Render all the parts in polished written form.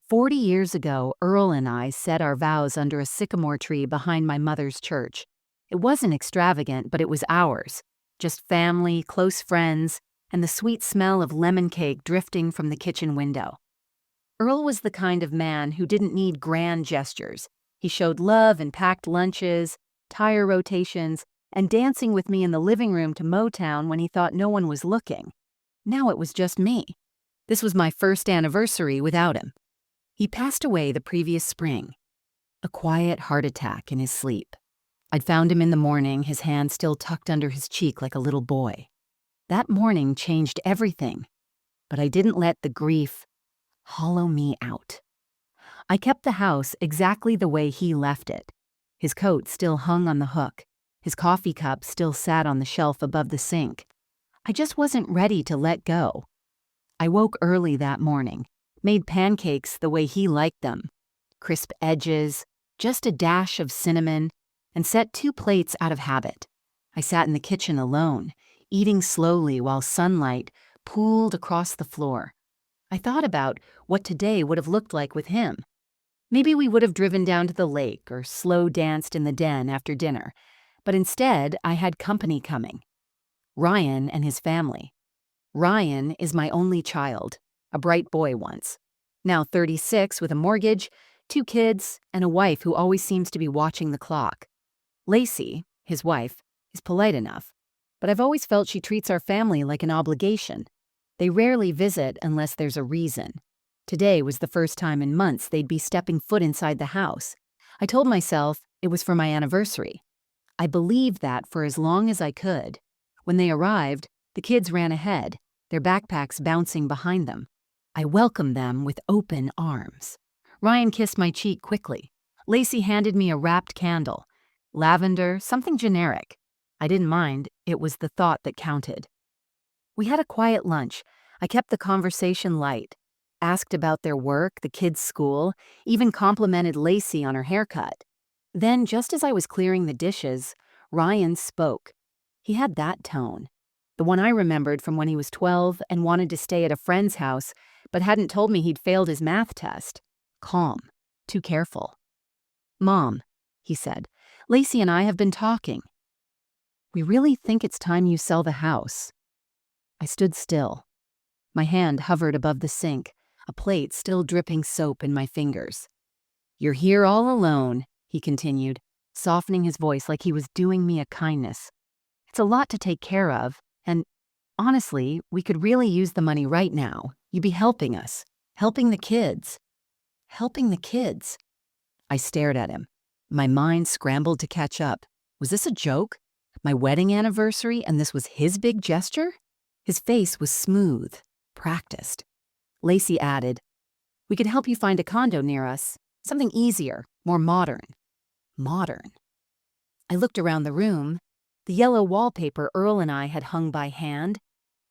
40 years ago, Earl and I said our vows under a sycamore tree behind my mother's church. It wasn't extravagant, but it was ours. Just family, close friends, and the sweet smell of lemon cake drifting from the kitchen window. Earl was the kind of man who didn't need grand gestures. He showed love in packed lunches, tire rotations, and dancing with me in the living room to Motown when he thought no one was looking. Now it was just me. This was my first anniversary without him. He passed away the previous spring. A quiet heart attack in his sleep. I'd found him in the morning, his hand still tucked under his cheek like a little boy. That morning changed everything, but I didn't let the grief hollow me out. I kept the house exactly the way he left it. His coat still hung on the hook. His coffee cup still sat on the shelf above the sink. I just wasn't ready to let go. I woke early that morning, made pancakes the way he liked them. Crisp edges, just a dash of cinnamon, and set 2 plates out of habit. I sat in the kitchen alone, eating slowly while sunlight pooled across the floor. I thought about what today would have looked like with him. Maybe we would have driven down to the lake or slow danced in the den after dinner, but instead I had company coming. Ryan and his family. Ryan is my only child, a bright boy once. Now 36 with a mortgage, 2 kids, and a wife who always seems to be watching the clock. Lacey, his wife, is polite enough, but I've always felt she treats our family like an obligation. They rarely visit unless there's a reason. Today was the first time in months they'd be stepping foot inside the house. I told myself it was for my anniversary. I believed that for as long as I could. When they arrived, the kids ran ahead, their backpacks bouncing behind them. I welcomed them with open arms. Ryan kissed my cheek quickly. Lacey handed me a wrapped candle. Lavender, something generic. I didn't mind, it was the thought that counted. We had a quiet lunch. I kept the conversation light. Asked about their work, the kids' school, even complimented Lacey on her haircut. Then, just as I was clearing the dishes, Ryan spoke. He had that tone. The one I remembered from when he was 12 and wanted to stay at a friend's house, but hadn't told me he'd failed his math test. Calm. Too careful. "Mom," he said, "Lacey and I have been talking. We really think it's time you sell the house." I stood still. My hand hovered above the sink, a plate still dripping soap in my fingers. "You're here all alone," he continued, softening his voice like he was doing me a kindness. "It's a lot to take care of, and honestly, we could really use the money right now. You'd be helping us, helping the kids." Helping the kids. I stared at him. My mind scrambled to catch up. Was this a joke? My wedding anniversary, and this was his big gesture? His face was smooth, practiced. Lacey added, "We could help you find a condo near us. Something easier, more modern." Modern. I looked around the room. The yellow wallpaper Earl and I had hung by hand.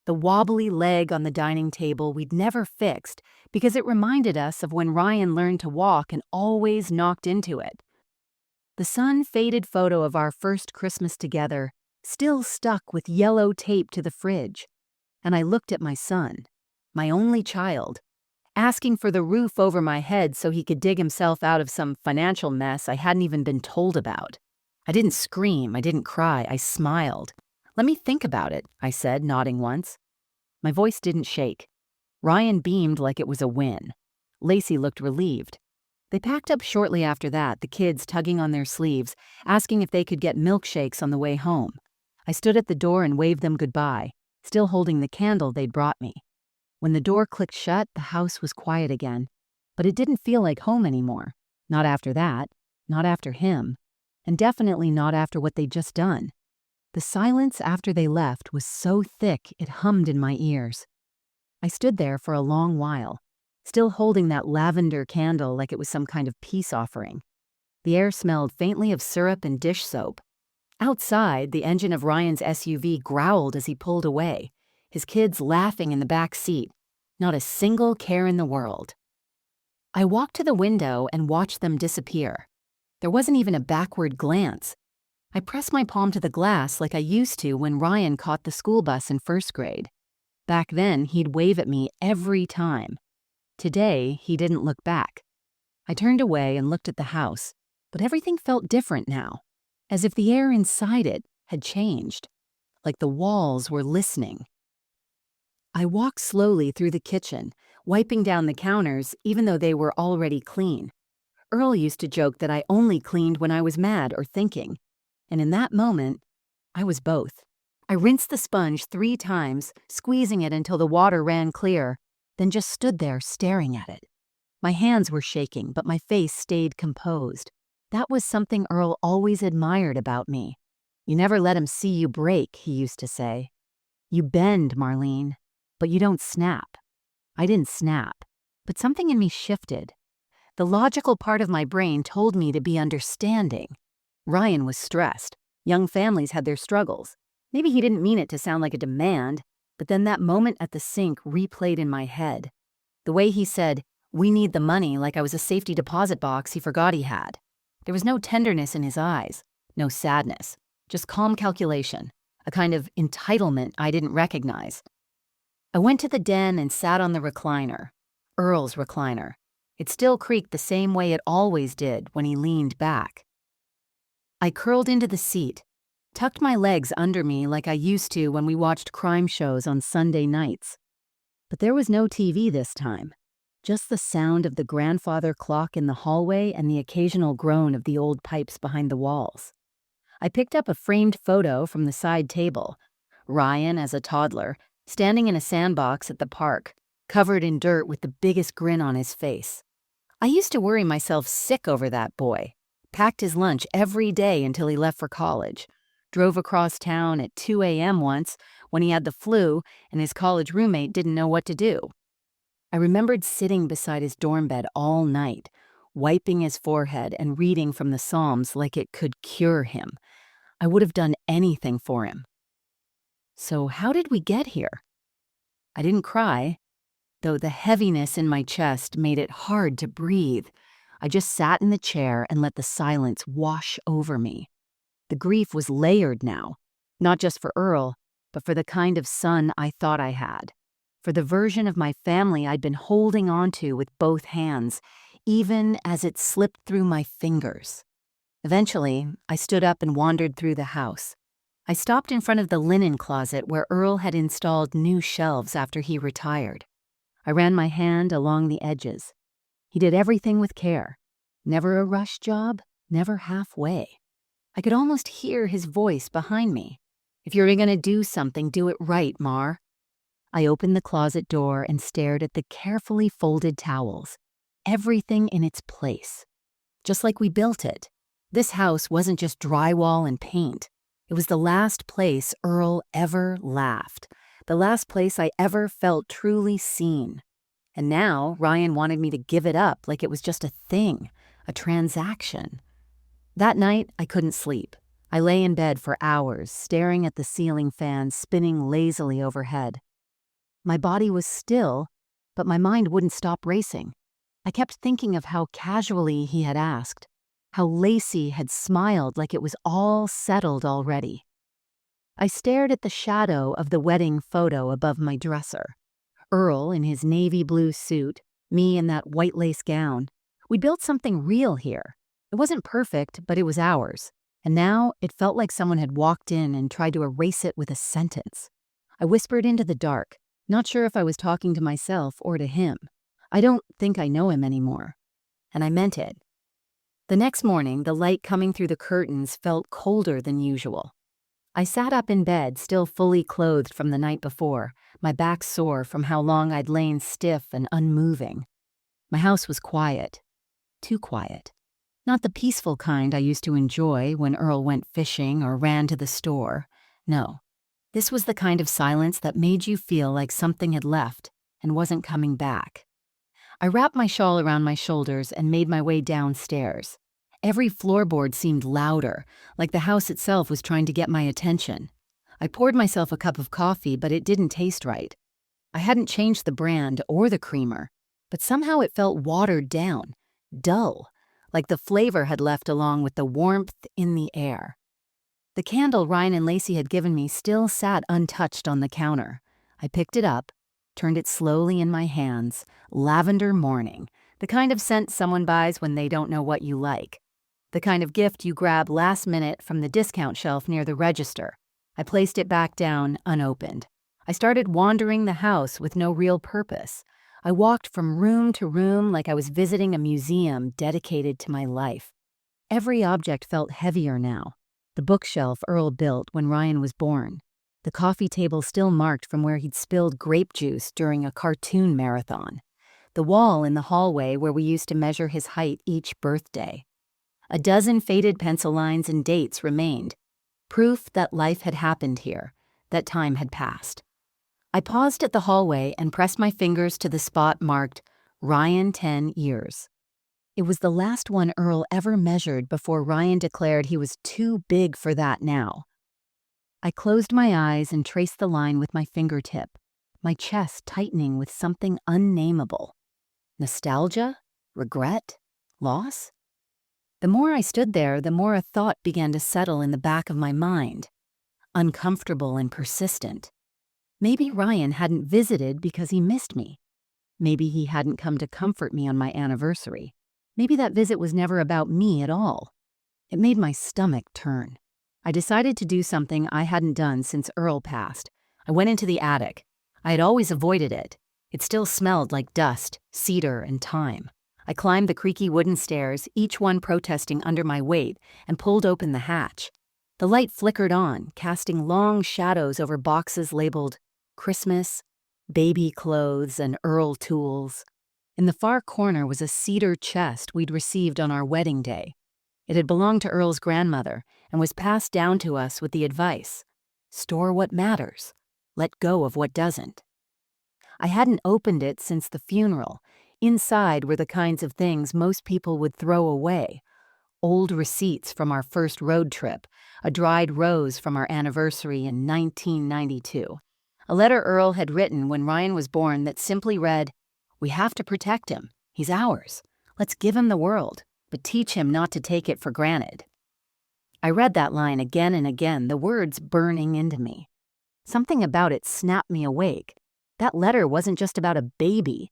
The wobbly leg on the dining table we'd never fixed because it reminded us of when Ryan learned to walk and always knocked into it. The sun-faded photo of our first Christmas together still stuck with yellow tape to the fridge. And I looked at my son, my only child, asking for the roof over my head so he could dig himself out of some financial mess I hadn't even been told about. I didn't scream, I didn't cry, I smiled. "Let me think about it," I said, nodding once. My voice didn't shake. Ryan beamed like it was a win. Lacey looked relieved. They packed up shortly after that, the kids tugging on their sleeves, asking if they could get milkshakes on the way home. I stood at the door and waved them goodbye, still holding the candle they'd brought me. When the door clicked shut, the house was quiet again. But it didn't feel like home anymore. Not after that, not after him, and definitely not after what they'd just done. The silence after they left was so thick it hummed in my ears. I stood there for a long while, still holding that lavender candle like it was some kind of peace offering. The air smelled faintly of syrup and dish soap. Outside, the engine of Ryan's SUV growled as he pulled away, his kids laughing in the back seat. Not a single care in the world. I walked to the window and watched them disappear. There wasn't even a backward glance. I pressed my palm to the glass like I used to when Ryan caught the school bus in first grade. Back then, he'd wave at me every time. Today, he didn't look back. I turned away and looked at the house, but everything felt different now, as if the air inside it had changed, like the walls were listening. I walked slowly through the kitchen, wiping down the counters even though they were already clean. Earl used to joke that I only cleaned when I was mad or thinking, and in that moment, I was both. I rinsed the sponge 3 times, squeezing it until the water ran clear, then just stood there staring at it. My hands were shaking, but my face stayed composed. That was something Earl always admired about me. "You never let him see you break," he used to say. "You bend, Marlene, but you don't snap." I didn't snap, but something in me shifted. The logical part of my brain told me to be understanding. Ryan was stressed. Young families had their struggles. Maybe he didn't mean it to sound like a demand, but then that moment at the sink replayed in my head. The way he said, "We need the money," like I was a safety deposit box he forgot he had. There was no tenderness in his eyes, no sadness, just calm calculation, a kind of entitlement I didn't recognize. I went to the den and sat on the recliner, Earl's recliner. It still creaked the same way it always did when he leaned back. I curled into the seat, tucked my legs under me like I used to when we watched crime shows on Sunday nights. But there was no TV this time, just the sound of the grandfather clock in the hallway and the occasional groan of the old pipes behind the walls. I picked up a framed photo from the side table, Ryan as a toddler, standing in a sandbox at the park, covered in dirt with the biggest grin on his face. I used to worry myself sick over that boy. Packed his lunch every day until he left for college. Drove across town at 2 a.m. once when he had the flu and his college roommate didn't know what to do. I remembered sitting beside his dorm bed all night, wiping his forehead and reading from the Psalms like it could cure him. I would have done anything for him. So how did we get here? I didn't cry, though the heaviness in my chest made it hard to breathe. I just sat in the chair and let the silence wash over me. The grief was layered now, not just for Earl, but for the kind of son I thought I had, for the version of my family I'd been holding onto with both hands, even as it slipped through my fingers. Eventually, I stood up and wandered through the house. I stopped in front of the linen closet where Earl had installed new shelves after he retired. I ran my hand along the edges. He did everything with care. Never a rush job, never halfway. I could almost hear his voice behind me. "If you're going to do something, do it right, Mar." I opened the closet door and stared at the carefully folded towels. Everything in its place. Just like we built it. This house wasn't just drywall and paint. It was the last place Earl ever laughed. The last place I ever felt truly seen. And now Ryan wanted me to give it up like it was just a thing, a transaction. That night, I couldn't sleep. I lay in bed for hours, staring at the ceiling fan spinning lazily overhead. My body was still, but my mind wouldn't stop racing. I kept thinking of how casually he had asked, how Lacey had smiled like it was all settled already. I stared at the shadow of the wedding photo above my dresser. Earl in his navy blue suit, me in that white lace gown. We built something real here. It wasn't perfect, but it was ours. And now it felt like someone had walked in and tried to erase it with a sentence. I whispered into the dark, not sure if I was talking to myself or to him. I don't think I know him anymore. And I meant it. The next morning, the light coming through the curtains felt colder than usual. I sat up in bed, still fully clothed from the night before, my back sore from how long I'd lain stiff and unmoving. My house was quiet. Too quiet. Not the peaceful kind I used to enjoy when Earl went fishing or ran to the store. No. This was the kind of silence that made you feel like something had left and wasn't coming back. I wrapped my shawl around my shoulders and made my way downstairs. Every floorboard seemed louder, like the house itself was trying to get my attention. I poured myself a cup of coffee, but it didn't taste right. I hadn't changed the brand or the creamer, but somehow it felt watered down, dull, like the flavor had left along with the warmth in the air. The candle Ryan and Lacey had given me still sat untouched on the counter. I picked it up, turned it slowly in my hands. Lavender Morning, the kind of scent someone buys when they don't know what you like. The kind of gift you grab last minute from the discount shelf near the register. I placed it back down, unopened. I started wandering the house with no real purpose. I walked from room to room like I was visiting a museum dedicated to my life. Every object felt heavier now. The bookshelf Earl built when Ryan was born. The coffee table still marked from where he'd spilled grape juice during a cartoon marathon. The wall in the hallway where we used to measure his height each birthday. A dozen faded pencil lines and dates remained. Proof that life had happened here, that time had passed. I paused at the hallway and pressed my fingers to the spot marked Ryan 10 years. It was the last one Earl ever measured before Ryan declared he was too big for that now. I closed my eyes and traced the line with my fingertip, my chest tightening with something unnameable. Nostalgia? Regret? Loss? The more I stood there, the more a thought began to settle in the back of my mind. Uncomfortable and persistent. Maybe Ryan hadn't visited because he missed me. Maybe he hadn't come to comfort me on my anniversary. Maybe that visit was never about me at all. It made my stomach turn. I decided to do something I hadn't done since Earl passed. I went into the attic. I had always avoided it. It still smelled like dust, cedar, and thyme. I climbed the creaky wooden stairs, each one protesting under my weight, and pulled open the hatch. The light flickered on, casting long shadows over boxes labeled Christmas, baby clothes, and Earl tools. In the far corner was a cedar chest we'd received on our wedding day. It had belonged to Earl's grandmother and was passed down to us with the advice, store what matters, let go of what doesn't. I hadn't opened it since the funeral. Inside were the kinds of things most people would throw away. Old receipts from our first road trip, a dried rose from our anniversary in 1992. A letter Earl had written when Ryan was born that simply read, "We have to protect him. He's ours. Let's give him the world, but teach him not to take it for granted." I read that line again and again, the words burning into me. Something about it snapped me awake. That letter wasn't just about a baby.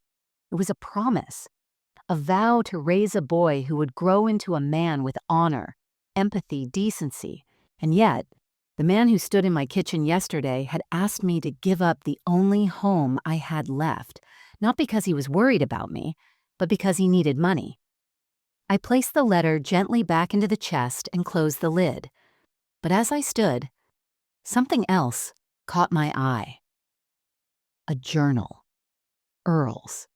It was a promise, a vow to raise a boy who would grow into a man with honor, empathy, decency. And yet, the man who stood in my kitchen yesterday had asked me to give up the only home I had left, not because he was worried about me, but because he needed money. I placed the letter gently back into the chest and closed the lid. But as I stood, something else caught my eye. A journal. Earl's.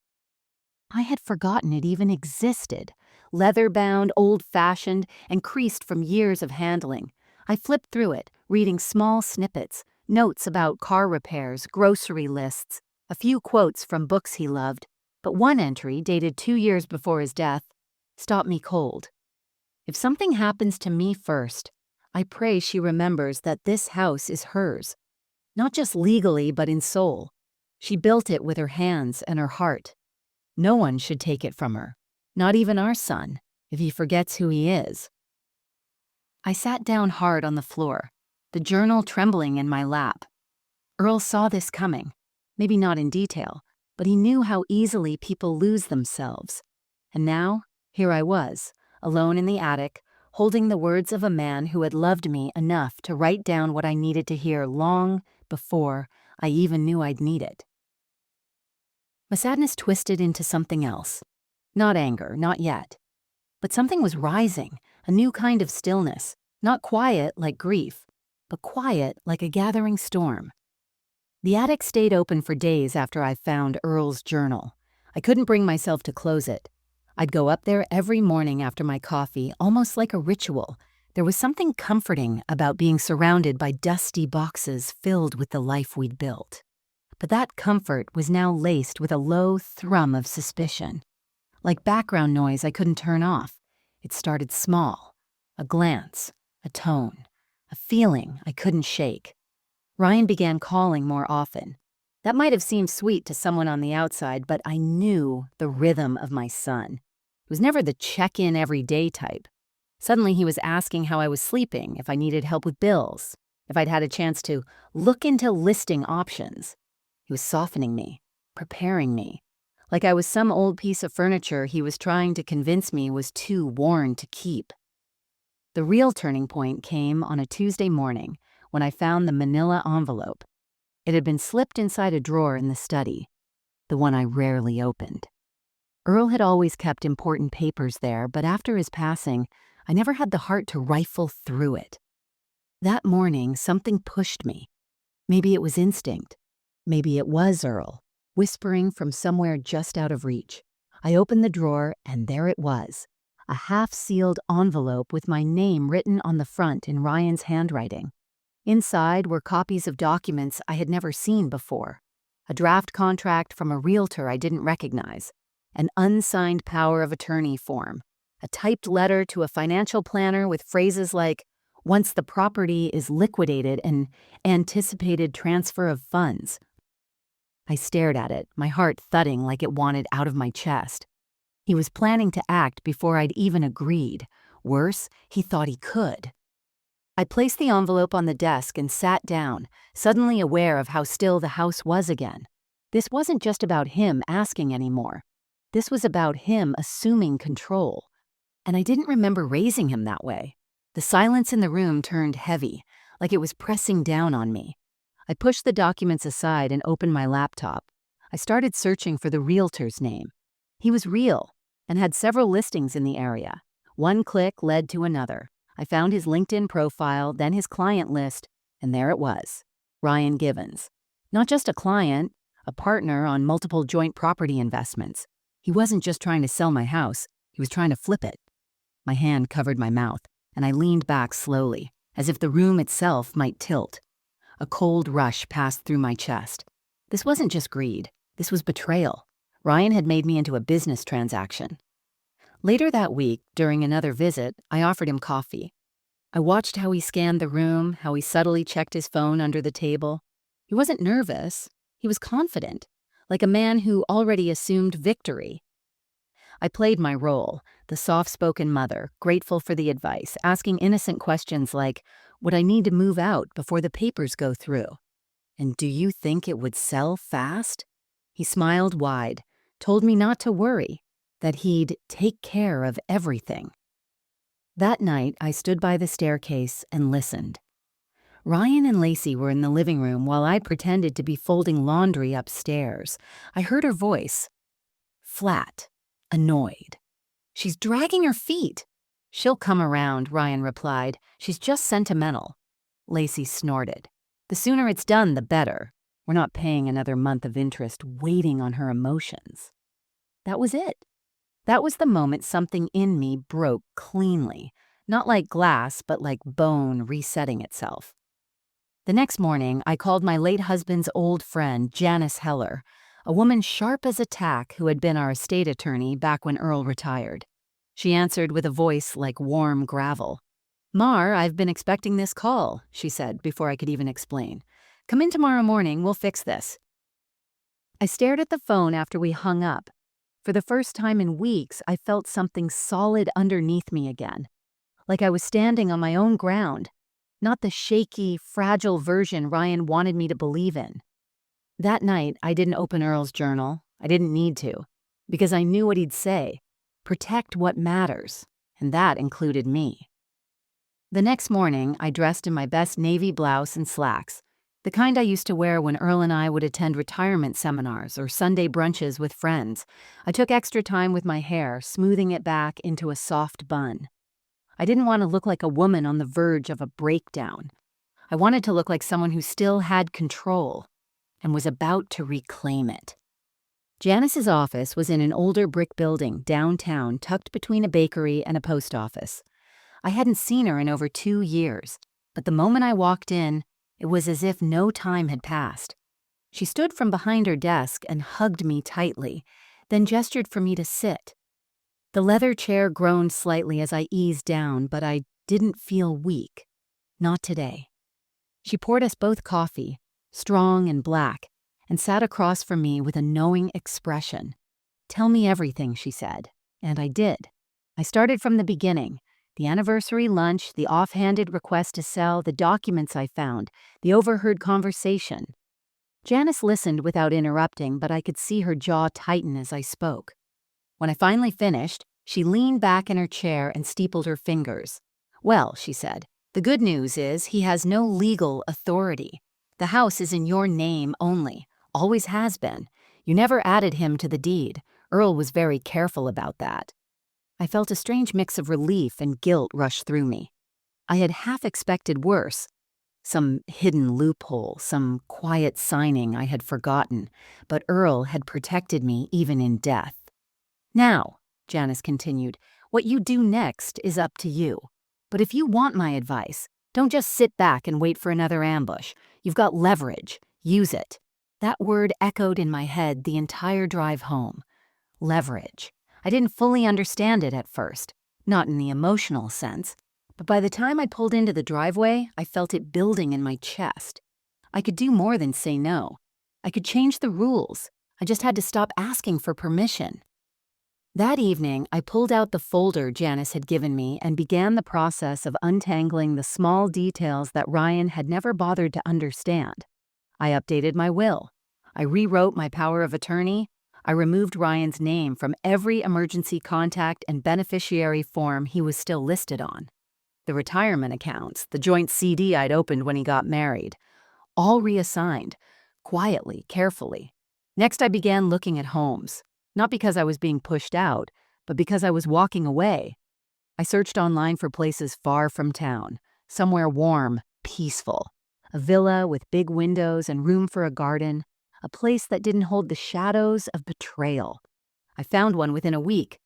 I had forgotten it even existed. Leather-bound, old-fashioned, and creased from years of handling. I flipped through it, reading small snippets, notes about car repairs, grocery lists, a few quotes from books he loved, but one entry, dated 2 years before his death, stopped me cold. If something happens to me first, I pray she remembers that this house is hers. Not just legally, but in soul. She built it with her hands and her heart. No one should take it from her, not even our son, if he forgets who he is. I sat down hard on the floor, the journal trembling in my lap. Earl saw this coming, maybe not in detail, but he knew how easily people lose themselves. And now, here I was, alone in the attic, holding the words of a man who had loved me enough to write down what I needed to hear long before I even knew I'd need it. My sadness twisted into something else. Not anger, not yet. But something was rising, a new kind of stillness, not quiet like grief, but quiet like a gathering storm. The attic stayed open for days after I found Earl's journal. I couldn't bring myself to close it. I'd go up there every morning after my coffee, almost like a ritual. There was something comforting about being surrounded by dusty boxes filled with the life we'd built. But that comfort was now laced with a low thrum of suspicion. Like background noise I couldn't turn off. It started small. A glance, a tone, a feeling I couldn't shake. Ryan began calling more often. That might have seemed sweet to someone on the outside, but I knew the rhythm of my son. It was never the check-in every day type. Suddenly he was asking how I was sleeping, if I needed help with bills, if I'd had a chance to look into listing options. He was softening me, preparing me. Like I was some old piece of furniture he was trying to convince me was too worn to keep. The real turning point came on a Tuesday morning when I found the manila envelope. It had been slipped inside a drawer in the study, the one I rarely opened. Earl had always kept important papers there, but after his passing, I never had the heart to rifle through it. That morning, something pushed me. Maybe it was instinct. Maybe it was Earl, whispering from somewhere just out of reach. I opened the drawer, and there it was, a half-sealed envelope with my name written on the front in Ryan's handwriting. Inside were copies of documents I had never seen before, a draft contract from a realtor I didn't recognize, an unsigned power of attorney form, a typed letter to a financial planner with phrases like, "Once the property is liquidated," and "anticipated transfer of funds." I stared at it, my heart thudding like it wanted out of my chest. He was planning to act before I'd even agreed. Worse, he thought he could. I placed the envelope on the desk and sat down, suddenly aware of how still the house was again. This wasn't just about him asking anymore. This was about him assuming control. And I didn't remember raising him that way. The silence in the room turned heavy, like it was pressing down on me. I pushed the documents aside and opened my laptop. I started searching for the realtor's name. He was real and had several listings in the area. One click led to another. I found his LinkedIn profile, then his client list, and there it was, Ryan Givens. Not just a client, a partner on multiple joint property investments. He wasn't just trying to sell my house, he was trying to flip it. My hand covered my mouth, and I leaned back slowly, as if the room itself might tilt. A cold rush passed through my chest. This wasn't just greed, this was betrayal. Ryan had made me into a business transaction. Later that week, during another visit, I offered him coffee. I watched how he scanned the room, how he subtly checked his phone under the table. He wasn't nervous, he was confident, like a man who already assumed victory. I played my role, the soft-spoken mother, grateful for the advice, asking innocent questions like, would I need to move out before the papers go through? And do you think it would sell fast? He smiled wide, told me not to worry, that he'd take care of everything. That night, I stood by the staircase and listened. Ryan and Lacey were in the living room while I pretended to be folding laundry upstairs. I heard her voice, flat, annoyed. She's dragging her feet. She'll come around, Ryan replied. She's just sentimental. Lacey snorted. The sooner it's done, the better. We're not paying another month of interest waiting on her emotions. That was it. That was the moment something in me broke cleanly, not like glass, but like bone resetting itself. The next morning, I called my late husband's old friend, Janice Heller, a woman sharp as a tack who had been our estate attorney back when Earl retired. She answered with a voice like warm gravel. "Mar, I've been expecting this call," she said before I could even explain. "Come in tomorrow morning, we'll fix this." I stared at the phone after we hung up. For the first time in weeks, I felt something solid underneath me again, like I was standing on my own ground, not the shaky, fragile version Ryan wanted me to believe in. That night, I didn't open Earl's journal. I didn't need to, because I knew what he'd say. Protect what matters, and that included me. The next morning, I dressed in my best navy blouse and slacks, the kind I used to wear when Earl and I would attend retirement seminars or Sunday brunches with friends. I took extra time with my hair, smoothing it back into a soft bun. I didn't want to look like a woman on the verge of a breakdown. I wanted to look like someone who still had control and was about to reclaim it. Janice's office was in an older brick building downtown, tucked between a bakery and a post office. I hadn't seen her in over 2 years, but the moment I walked in, it was as if no time had passed. She stood from behind her desk and hugged me tightly, then gestured for me to sit. The leather chair groaned slightly as I eased down, but I didn't feel weak. Not today. She poured us both coffee, strong and black, and sat across from me with a knowing expression. "Tell me everything," she said, and I did. I started from the beginning. The anniversary lunch, the offhanded request to sell, the documents I found, the overheard conversation. Janice listened without interrupting, but I could see her jaw tighten as I spoke. When I finally finished, she leaned back in her chair and steepled her fingers. "Well," she said, "the good news is he has no legal authority. The house is in your name only, always has been. You never added him to the deed. Earl was very careful about that." I felt a strange mix of relief and guilt rush through me. I had half expected worse. Some hidden loophole, some quiet signing I had forgotten, but Earl had protected me even in death. "Now," Janice continued, "what you do next is up to you. But if you want my advice, don't just sit back and wait for another ambush. You've got leverage. Use it." That word echoed in my head the entire drive home. Leverage. I didn't fully understand it at first, not in the emotional sense, but by the time I pulled into the driveway, I felt it building in my chest. I could do more than say no. I could change the rules. I just had to stop asking for permission. That evening, I pulled out the folder Janice had given me and began the process of untangling the small details that Ryan had never bothered to understand. I updated my will. I rewrote my power of attorney. I removed Ryan's name from every emergency contact and beneficiary form he was still listed on. The retirement accounts, the joint CD I'd opened when he got married, all reassigned, quietly, carefully. Next, I began looking at homes, not because I was being pushed out, but because I was walking away. I searched online for places far from town, somewhere warm, peaceful, a villa with big windows and room for a garden, a place that didn't hold the shadows of betrayal. I found one within a week.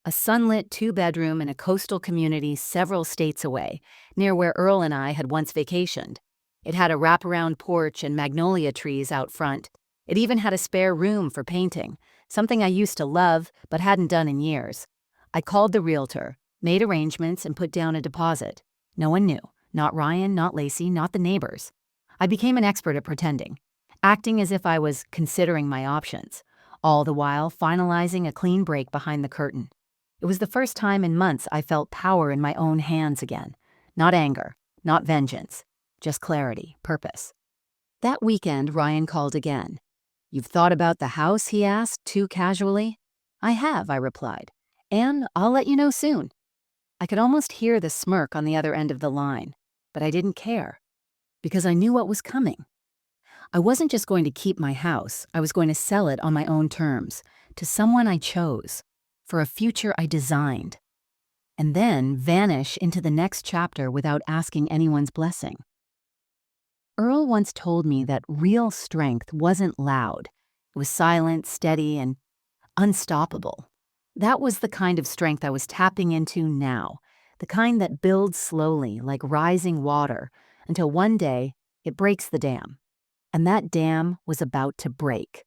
A sunlit two-bedroom in a coastal community several states away, near where Earl and I had once vacationed. It had a wraparound porch and magnolia trees out front. It even had a spare room for painting, something I used to love but hadn't done in years. I called the realtor, made arrangements, and put down a deposit. No one knew. Not Ryan, not Lacey, not the neighbors. I became an expert at pretending, acting as if I was considering my options, all the while finalizing a clean break behind the curtain. It was the first time in months I felt power in my own hands again. Not anger, not vengeance, just clarity, purpose. That weekend, Ryan called again. "You've thought about the house?" he asked, too casually. "I have," I replied, "and I'll let you know soon." I could almost hear the smirk on the other end of the line, but I didn't care, because I knew what was coming. I wasn't just going to keep my house, I was going to sell it on my own terms, to someone I chose, for a future I designed, and then vanish into the next chapter without asking anyone's blessing. Earl once told me that real strength wasn't loud. It was silent, steady, and unstoppable. That was the kind of strength I was tapping into now, the kind that builds slowly, like rising water, until one day it breaks the dam. And that dam was about to break.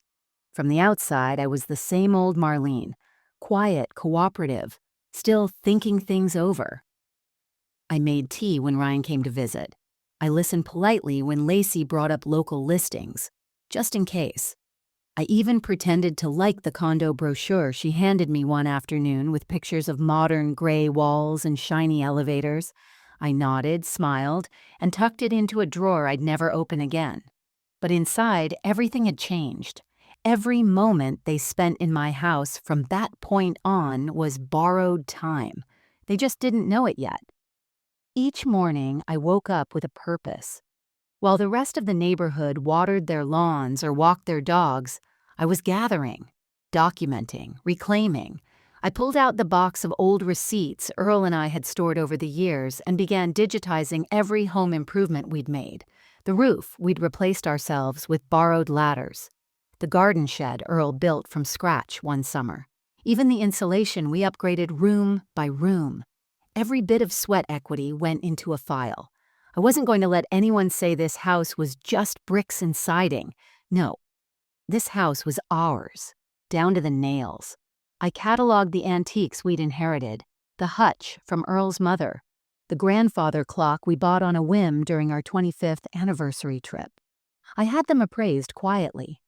From the outside, I was the same old Marlene, quiet, cooperative, still thinking things over. I made tea when Ryan came to visit. I listened politely when Lacey brought up local listings, just in case. I even pretended to like the condo brochure she handed me one afternoon with pictures of modern gray walls and shiny elevators. I nodded, smiled, and tucked it into a drawer I'd never open again. But inside, everything had changed. Every moment they spent in my house from that point on was borrowed time. They just didn't know it yet. Each morning, I woke up with a purpose. While the rest of the neighborhood watered their lawns or walked their dogs, I was gathering, documenting, reclaiming. I pulled out the box of old receipts Earl and I had stored over the years and began digitizing every home improvement we'd made. The roof we'd replaced ourselves with borrowed ladders. The garden shed Earl built from scratch one summer. Even the insulation we upgraded room by room. Every bit of sweat equity went into a file. I wasn't going to let anyone say this house was just bricks and siding. No, this house was ours, down to the nails. I cataloged the antiques we'd inherited, the hutch from Earl's mother, the grandfather clock we bought on a whim during our 25th anniversary trip. I had them appraised quietly.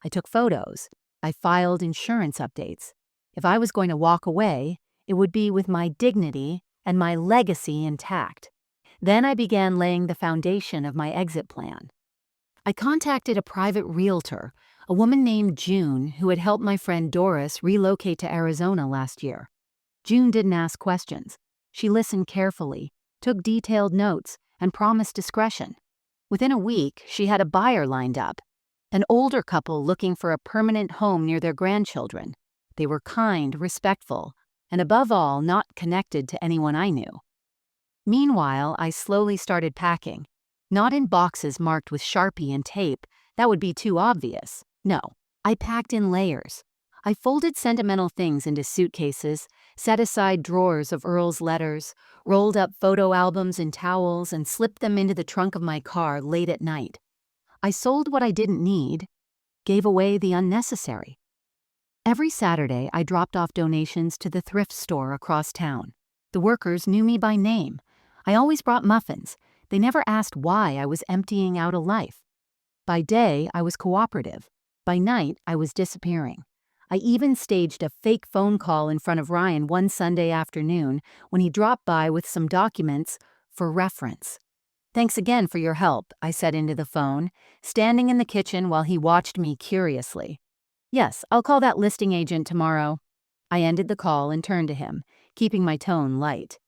I took photos. I filed insurance updates. If I was going to walk away, it would be with my dignity and my legacy intact. Then I began laying the foundation of my exit plan. I contacted a private realtor, a woman named June who had helped my friend Doris relocate to Arizona last year. June didn't ask questions. She listened carefully, took detailed notes, and promised discretion. Within a week, she had a buyer lined up, an older couple looking for a permanent home near their grandchildren. They were kind, respectful, and above all, not connected to anyone I knew. Meanwhile, I slowly started packing. Not in boxes marked with Sharpie and tape, that would be too obvious. No, I packed in layers. I folded sentimental things into suitcases, set aside drawers of Earl's letters, rolled up photo albums in towels, and slipped them into the trunk of my car late at night. I sold what I didn't need, gave away the unnecessary. Every Saturday, I dropped off donations to the thrift store across town. The workers knew me by name. I always brought muffins. They never asked why I was emptying out a life. By day, I was cooperative. By night, I was disappearing. I even staged a fake phone call in front of Ryan one Sunday afternoon when he dropped by with some documents for reference. "Thanks again for your help," I said into the phone, standing in the kitchen while he watched me curiously. "Yes, I'll call that listing agent tomorrow." I ended the call and turned to him, keeping my tone light.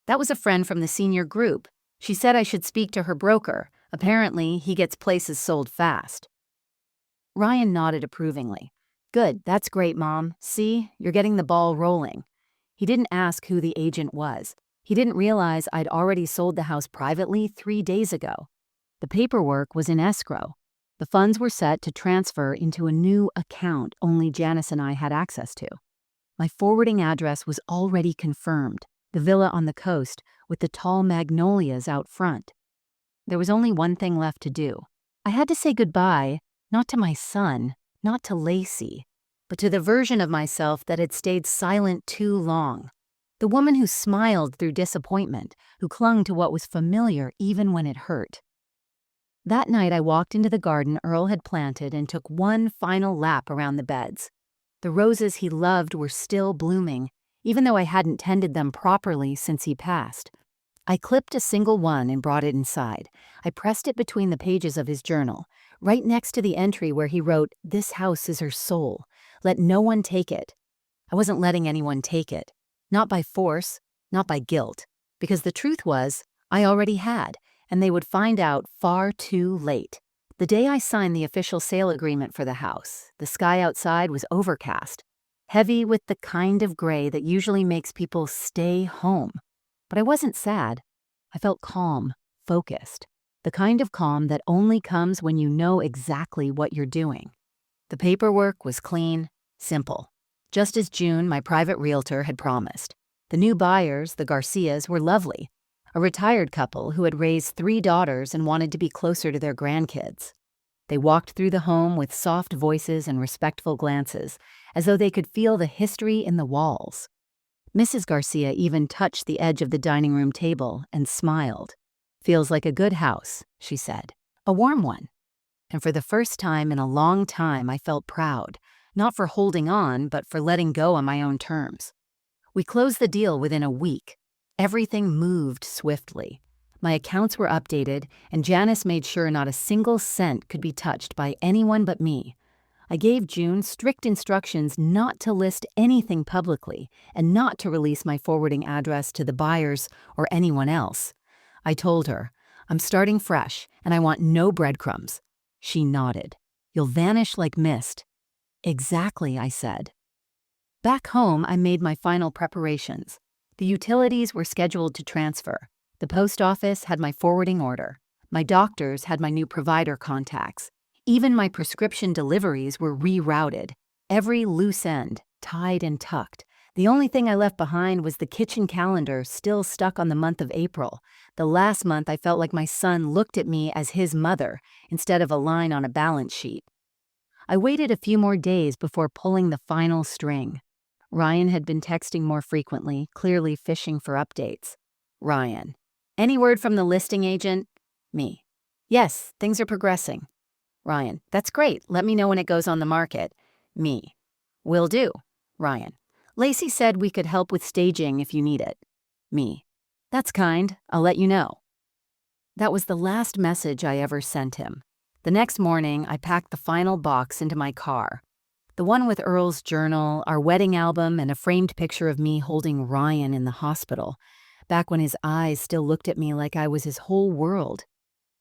"That was a friend from the senior group. She said I should speak to her broker. Apparently, he gets places sold fast." Ryan nodded approvingly. "Good, that's great, Mom. See, you're getting the ball rolling." He didn't ask who the agent was. He didn't realize I'd already sold the house privately 3 days ago. The paperwork was in escrow. The funds were set to transfer into a new account only Janice and I had access to. My forwarding address was already confirmed, the villa on the coast with the tall magnolias out front. There was only one thing left to do. I had to say goodbye, not to my son, not to Lacey, but to the version of myself that had stayed silent too long. The woman who smiled through disappointment, who clung to what was familiar even when it hurt. That night I walked into the garden Earl had planted and took one final lap around the beds. The roses he loved were still blooming, even though I hadn't tended them properly since he passed. I clipped a single one and brought it inside. I pressed it between the pages of his journal, right next to the entry where he wrote, "This house is her soul. Let no one take it." I wasn't letting anyone take it. Not by force, not by guilt, because the truth was, I already had, and they would find out far too late. The day I signed the official sale agreement for the house, the sky outside was overcast, heavy with the kind of gray that usually makes people stay home. But I wasn't sad. I felt calm, focused, the kind of calm that only comes when you know exactly what you're doing. The paperwork was clean, simple, just as June, my private realtor, had promised. The new buyers, the Garcias, were lovely, a retired couple who had raised 3 daughters and wanted to be closer to their grandkids. They walked through the home with soft voices and respectful glances, as though they could feel the history in the walls. Mrs. Garcia even touched the edge of the dining room table and smiled. "Feels like a good house," she said. "A warm one." And for the first time in a long time, I felt proud, not for holding on, but for letting go on my own terms. We closed the deal within a week. Everything moved swiftly. My accounts were updated, and Janice made sure not a single cent could be touched by anyone but me. I gave June strict instructions not to list anything publicly and not to release my forwarding address to the buyers or anyone else. I told her, "I'm starting fresh, and I want no breadcrumbs." She nodded. "You'll vanish like mist." "Exactly," I said. Back home, I made my final preparations. The utilities were scheduled to transfer. The post office had my forwarding order. My doctors had my new provider contacts. Even my prescription deliveries were rerouted. Every loose end, tied and tucked. The only thing I left behind was the kitchen calendar still stuck on the month of April. The last month I felt like my son looked at me as his mother instead of a line on a balance sheet. I waited a few more days before pulling the final string. Ryan had been texting more frequently, clearly fishing for updates. Ryan: "Any word from the listing agent?" Me: "Yes, things are progressing." Ryan: "That's great. Let me know when it goes on the market." Me: "Will do." Ryan: "Lacey said we could help with staging if you need it." Me: "That's kind. I'll let you know." That was the last message I ever sent him. The next morning, I packed the final box into my car. The one with Earl's journal, our wedding album, and a framed picture of me holding Ryan in the hospital, back when his eyes still looked at me like I was his whole world.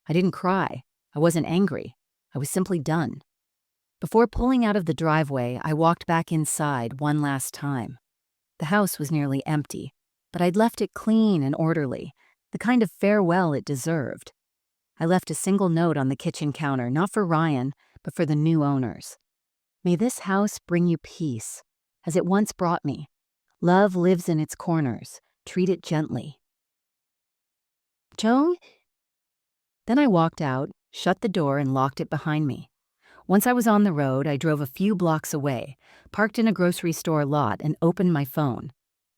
I didn't cry. I wasn't angry. I was simply done. Before pulling out of the driveway, I walked back inside one last time. The house was nearly empty, but I'd left it clean and orderly, the kind of farewell it deserved. I left a single note on the kitchen counter, not for Ryan, but for the new owners. May this house bring you peace, as it once brought me. Love lives in its corners. Treat it gently. Joan? Then I walked out, shut the door, and locked it behind me. Once I was on the road, I drove a few blocks away, parked in a grocery store lot, and opened my phone.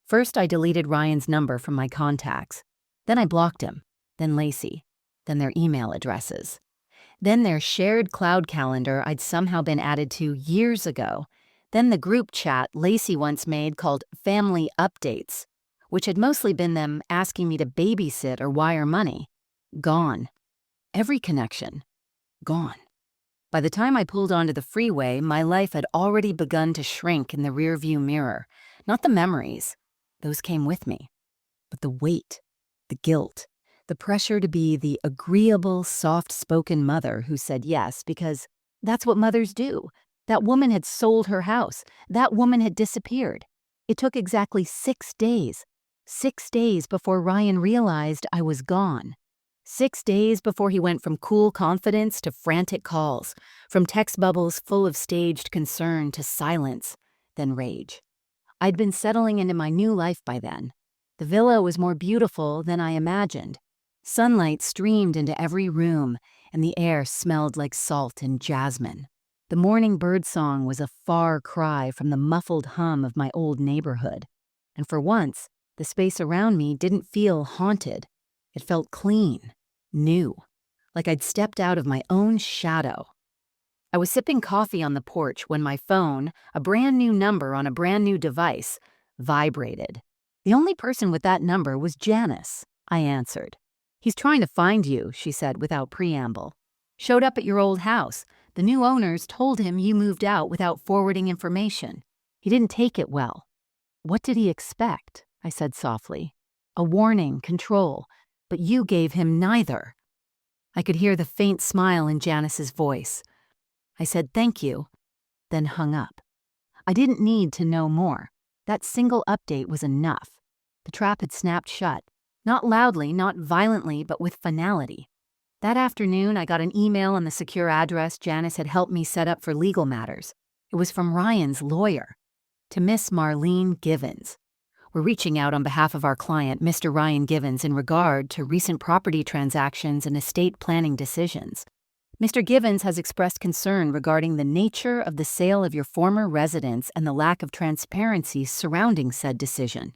First, I deleted Ryan's number from my contacts. Then I blocked him, then Lacey, then their email addresses. Then their shared cloud calendar I'd somehow been added to years ago. Then the group chat Lacey once made called Family Updates, which had mostly been them asking me to babysit or wire money. Gone. Every connection. Gone. By the time I pulled onto the freeway, my life had already begun to shrink in the rearview mirror. Not the memories. Those came with me. But the weight, the guilt, the pressure to be the agreeable, soft-spoken mother who said yes because that's what mothers do. That woman had sold her house. That woman had disappeared. It took exactly 6 days. 6 days before Ryan realized I was gone. 6 days before he went from cool confidence to frantic calls, from text bubbles full of staged concern to silence, then rage. I'd been settling into my new life by then. The villa was more beautiful than I imagined. Sunlight streamed into every room, and the air smelled like salt and jasmine. The morning birdsong was a far cry from the muffled hum of my old neighborhood. And for once, the space around me didn't feel haunted. It felt clean, new, like I'd stepped out of my own shadow. I was sipping coffee on the porch when my phone, a brand new number on a brand new device, vibrated. The only person with that number was Janice, I answered. He's trying to find you, she said without preamble. Showed up at your old house. The new owners told him you moved out without forwarding information. He didn't take it well. What did he expect? I said softly. A warning, control, but you gave him neither. I could hear the faint smile in Janice's voice. I said thank you, then hung up. I didn't need to know more. That single update was enough. The trap had snapped shut. Not loudly, not violently, but with finality. That afternoon, I got an email on the secure address Janice had helped me set up for legal matters. It was from Ryan's lawyer. To Miss Marlene Givens. We're reaching out on behalf of our client, Mr. Ryan Givens, in regard to recent property transactions and estate planning decisions. Mr. Givens has expressed concern regarding the nature of the sale of your former residence and the lack of transparency surrounding said decision.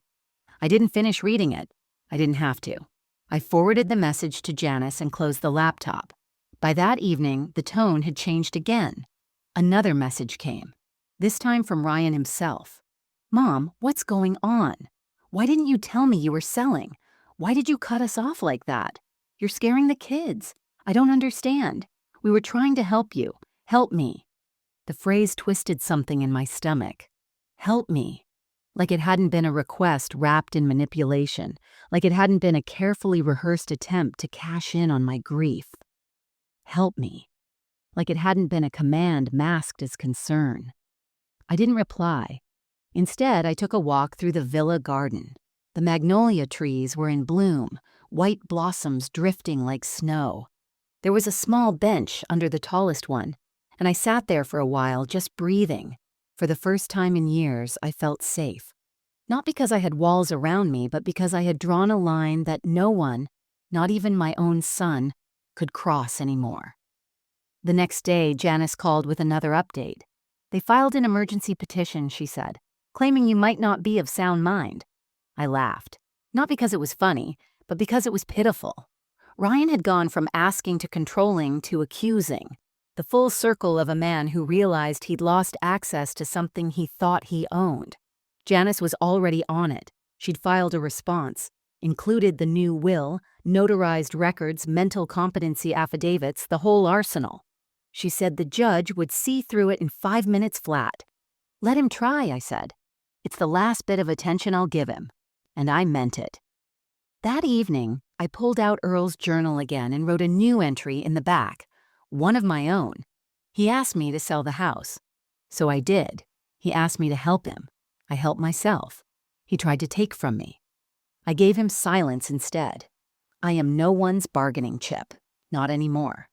I didn't finish reading it. I didn't have to. I forwarded the message to Janice and closed the laptop. By that evening, the tone had changed again. Another message came, this time from Ryan himself. Mom, what's going on? Why didn't you tell me you were selling? Why did you cut us off like that? You're scaring the kids. I don't understand. We were trying to help you. Help me. The phrase twisted something in my stomach. Help me. Like it hadn't been a request wrapped in manipulation, like it hadn't been a carefully rehearsed attempt to cash in on my grief. Help me. Like it hadn't been a command masked as concern. I didn't reply. Instead, I took a walk through the villa garden. The magnolia trees were in bloom, white blossoms drifting like snow. There was a small bench under the tallest one, and I sat there for a while just breathing. For the first time in years, I felt safe. Not because I had walls around me, but because I had drawn a line that no one, not even my own son, could cross anymore. The next day, Janice called with another update. They filed an emergency petition, she said, claiming you might not be of sound mind. I laughed, not because it was funny, but because it was pitiful. Ryan had gone from asking to controlling to accusing. The full circle of a man who realized he'd lost access to something he thought he owned. Janice was already on it. She'd filed a response, included the new will, notarized records, mental competency affidavits, the whole arsenal. She said the judge would see through it in 5 minutes flat. Let him try, I said. It's the last bit of attention I'll give him. And I meant it. That evening, I pulled out Earl's journal again and wrote a new entry in the back, one of my own. He asked me to sell the house. So I did. He asked me to help him. I helped myself. He tried to take from me. I gave him silence instead. I am no one's bargaining chip. Not anymore.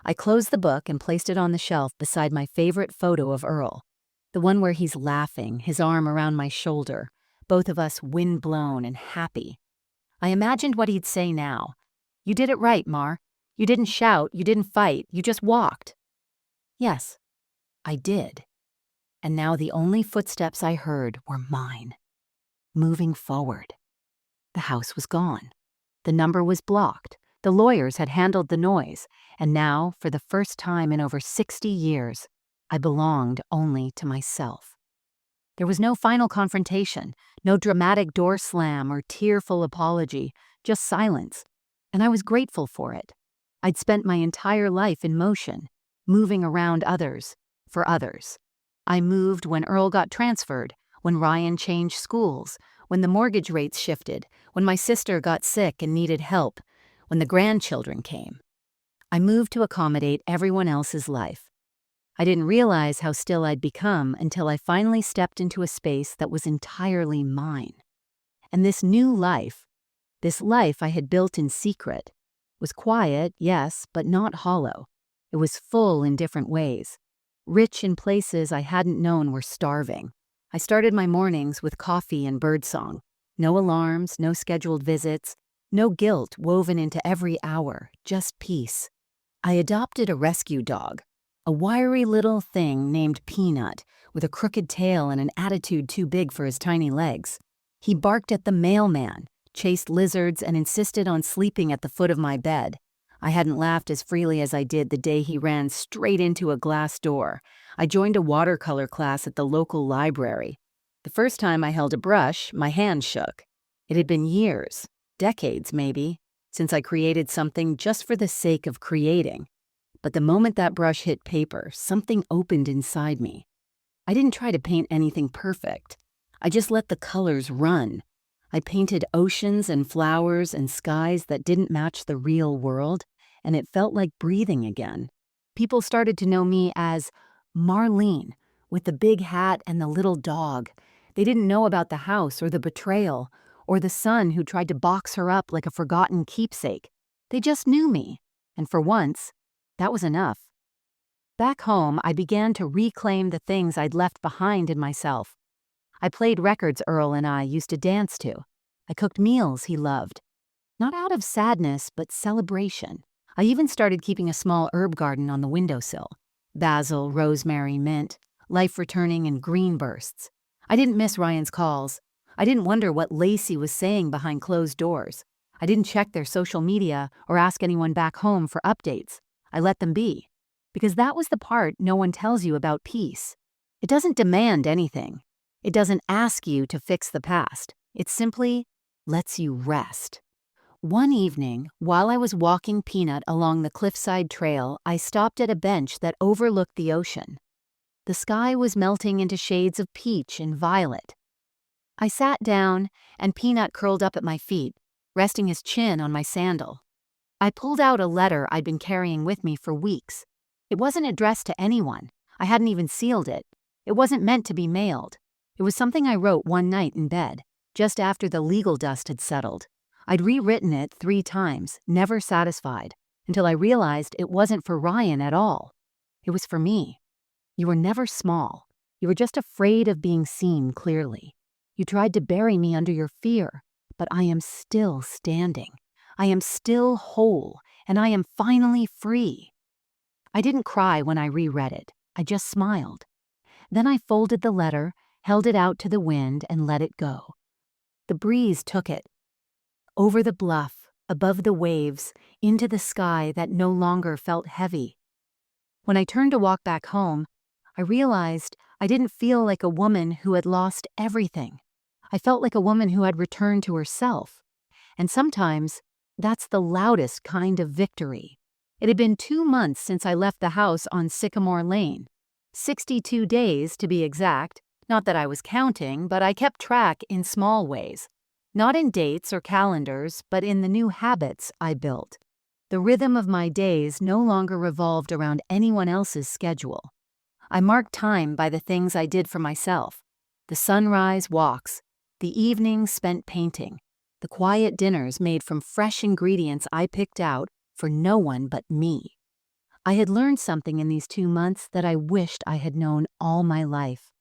I closed the book and placed it on the shelf beside my favorite photo of Earl. The one where he's laughing, his arm around my shoulder, both of us wind-blown and happy. I imagined what he'd say now. You did it right, Mar. You didn't shout, you didn't fight, you just walked. Yes, I did. And now the only footsteps I heard were mine. Moving forward. The house was gone. The number was blocked. The lawyers had handled the noise. And now, for the first time in over 60 years, I belonged only to myself. There was no final confrontation, no dramatic door slam or tearful apology, just silence. And I was grateful for it. I'd spent my entire life in motion, moving around others, for others. I moved when Earl got transferred, when Ryan changed schools, when the mortgage rates shifted, when my sister got sick and needed help, when the grandchildren came. I moved to accommodate everyone else's life. I didn't realize how still I'd become until I finally stepped into a space that was entirely mine. And this new life, this life I had built in secret, was quiet, yes, but not hollow. It was full in different ways. Rich in places I hadn't known were starving. I started my mornings with coffee and birdsong. No alarms, no scheduled visits, no guilt woven into every hour, just peace. I adopted a rescue dog, a wiry little thing named Peanut, with a crooked tail and an attitude too big for his tiny legs. He barked at the mailman, chased lizards, and insisted on sleeping at the foot of my bed. I hadn't laughed as freely as I did the day he ran straight into a glass door. I joined a watercolor class at the local library. The first time I held a brush, my hand shook. It had been years, decades maybe, since I created something just for the sake of creating. But the moment that brush hit paper, something opened inside me. I didn't try to paint anything perfect. I just let the colors run. I painted oceans and flowers and skies that didn't match the real world, and it felt like breathing again. People started to know me as Marlene, with the big hat and the little dog. They didn't know about the house or the betrayal, or the son who tried to box her up like a forgotten keepsake. They just knew me, and for once, that was enough. Back home, I began to reclaim the things I'd left behind in myself. I played records Earl and I used to dance to. I cooked meals he loved. Not out of sadness, but celebration. I even started keeping a small herb garden on the windowsill. Basil, rosemary, mint, life returning in green bursts. I didn't miss Ryan's calls. I didn't wonder what Lacey was saying behind closed doors. I didn't check their social media or ask anyone back home for updates. I let them be. Because that was the part no one tells you about peace. It doesn't demand anything. It doesn't ask you to fix the past. It simply lets you rest. One evening, while I was walking Peanut along the cliffside trail, I stopped at a bench that overlooked the ocean. The sky was melting into shades of peach and violet. I sat down, and Peanut curled up at my feet, resting his chin on my sandal. I pulled out a letter I'd been carrying with me for weeks. It wasn't addressed to anyone. I hadn't even sealed it. It wasn't meant to be mailed. It was something I wrote one night in bed, just after the legal dust had settled. I'd rewritten it 3 times, never satisfied, until I realized it wasn't for Ryan at all. It was for me. You were never small. You were just afraid of being seen clearly. You tried to bury me under your fear, but I am still standing. I am still whole, and I am finally free. I didn't cry when I reread it. I just smiled. Then I folded the letter, held it out to the wind, and let it go. The breeze took it. Over the bluff, above the waves, into the sky that no longer felt heavy. When I turned to walk back home, I realized I didn't feel like a woman who had lost everything. I felt like a woman who had returned to herself. And sometimes, that's the loudest kind of victory. It had been 2 months since I left the house on Sycamore Lane. 62 days, to be exact. Not that I was counting, but I kept track in small ways. Not in dates or calendars, but in the new habits I built. The rhythm of my days no longer revolved around anyone else's schedule. I marked time by the things I did for myself. The sunrise walks, the evenings spent painting, the quiet dinners made from fresh ingredients I picked out for no one but me. I had learned something in these 2 months that I wished I had known all my life.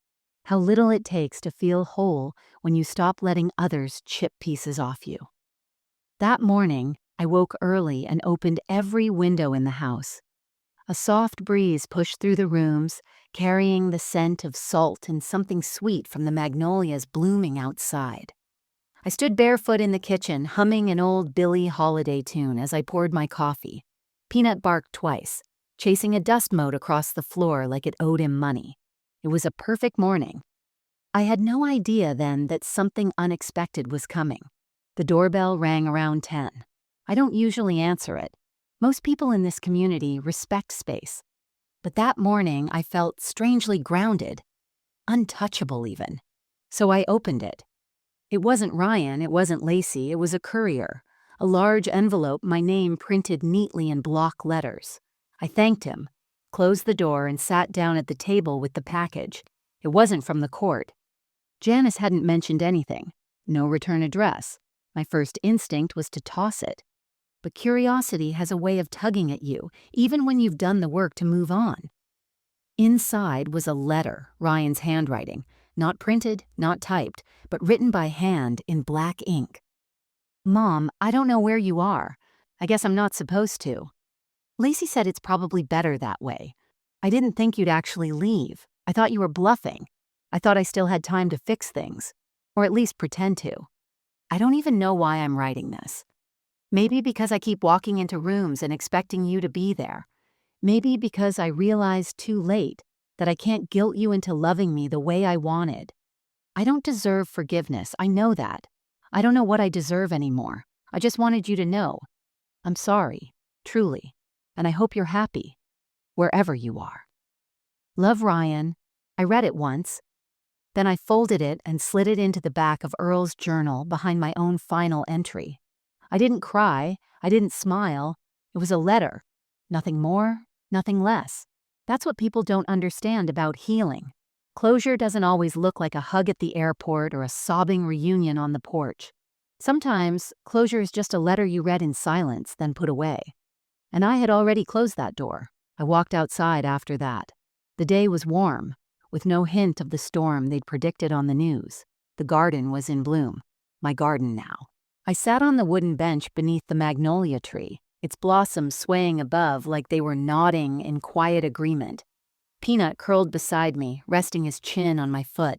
How little it takes to feel whole when you stop letting others chip pieces off you. That morning, I woke early and opened every window in the house. A soft breeze pushed through the rooms, carrying the scent of salt and something sweet from the magnolias blooming outside. I stood barefoot in the kitchen, humming an old Billie Holiday tune as I poured my coffee. Peanut barked twice, chasing a dust mote across the floor like it owed him money. It was a perfect morning. I had no idea then that something unexpected was coming. The doorbell rang around 10. I don't usually answer it. Most people in this community respect space. But that morning I felt strangely grounded, untouchable even. So I opened it. It wasn't Ryan, it wasn't Lacey, it was a courier. A large envelope, my name printed neatly in block letters. I thanked him, closed the door, and sat down at the table with the package. It wasn't from the court. Janice hadn't mentioned anything. No return address. My first instinct was to toss it. But curiosity has a way of tugging at you, even when you've done the work to move on. Inside was a letter, Ryan's handwriting, not printed, not typed, but written by hand in black ink. Mom, I don't know where you are. I guess I'm not supposed to. Lacey said it's probably better that way. I didn't think you'd actually leave. I thought you were bluffing. I thought I still had time to fix things, or at least pretend to. I don't even know why I'm writing this. Maybe because I keep walking into rooms and expecting you to be there. Maybe because I realized too late that I can't guilt you into loving me the way I wanted. I don't deserve forgiveness, I know that. I don't know what I deserve anymore. I just wanted you to know. I'm sorry, truly, and I hope you're happy, wherever you are. Love, Ryan. I read it once. Then I folded it and slid it into the back of Earl's journal behind my own final entry. I didn't cry, I didn't smile. It was a letter. Nothing more, nothing less. That's what people don't understand about healing. Closure doesn't always look like a hug at the airport or a sobbing reunion on the porch. Sometimes, closure is just a letter you read in silence, then put away. And I had already closed that door. I walked outside after that. The day was warm, with no hint of the storm they'd predicted on the news. The garden was in bloom. My garden now. I sat on the wooden bench beneath the magnolia tree, its blossoms swaying above like they were nodding in quiet agreement. Peanut curled beside me, resting his chin on my foot.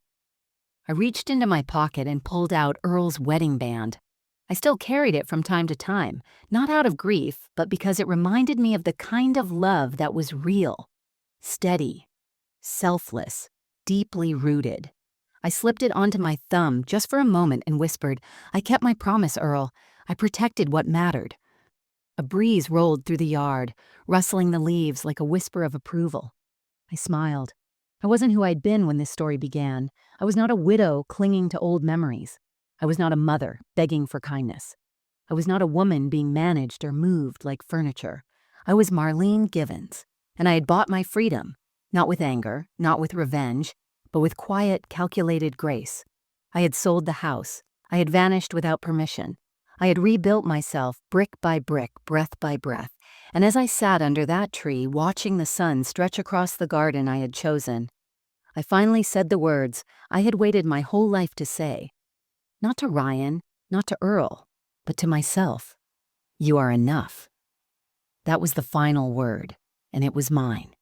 I reached into my pocket and pulled out Earl's wedding band. I still carried it from time to time, not out of grief, but because it reminded me of the kind of love that was real, steady, selfless, deeply rooted. I slipped it onto my thumb just for a moment and whispered, "I kept my promise, Earl. I protected what mattered." A breeze rolled through the yard, rustling the leaves like a whisper of approval. I smiled. I wasn't who I'd been when this story began. I was not a widow clinging to old memories. I was not a mother begging for kindness. I was not a woman being managed or moved like furniture. I was Marlene Givens, and I had bought my freedom, not with anger, not with revenge, but with quiet, calculated grace. I had sold the house. I had vanished without permission. I had rebuilt myself brick by brick, breath by breath, and as I sat under that tree watching the sun stretch across the garden I had chosen, I finally said the words I had waited my whole life to say. Not to Ryan, not to Earl, but to myself. You are enough. That was the final word, and it was mine.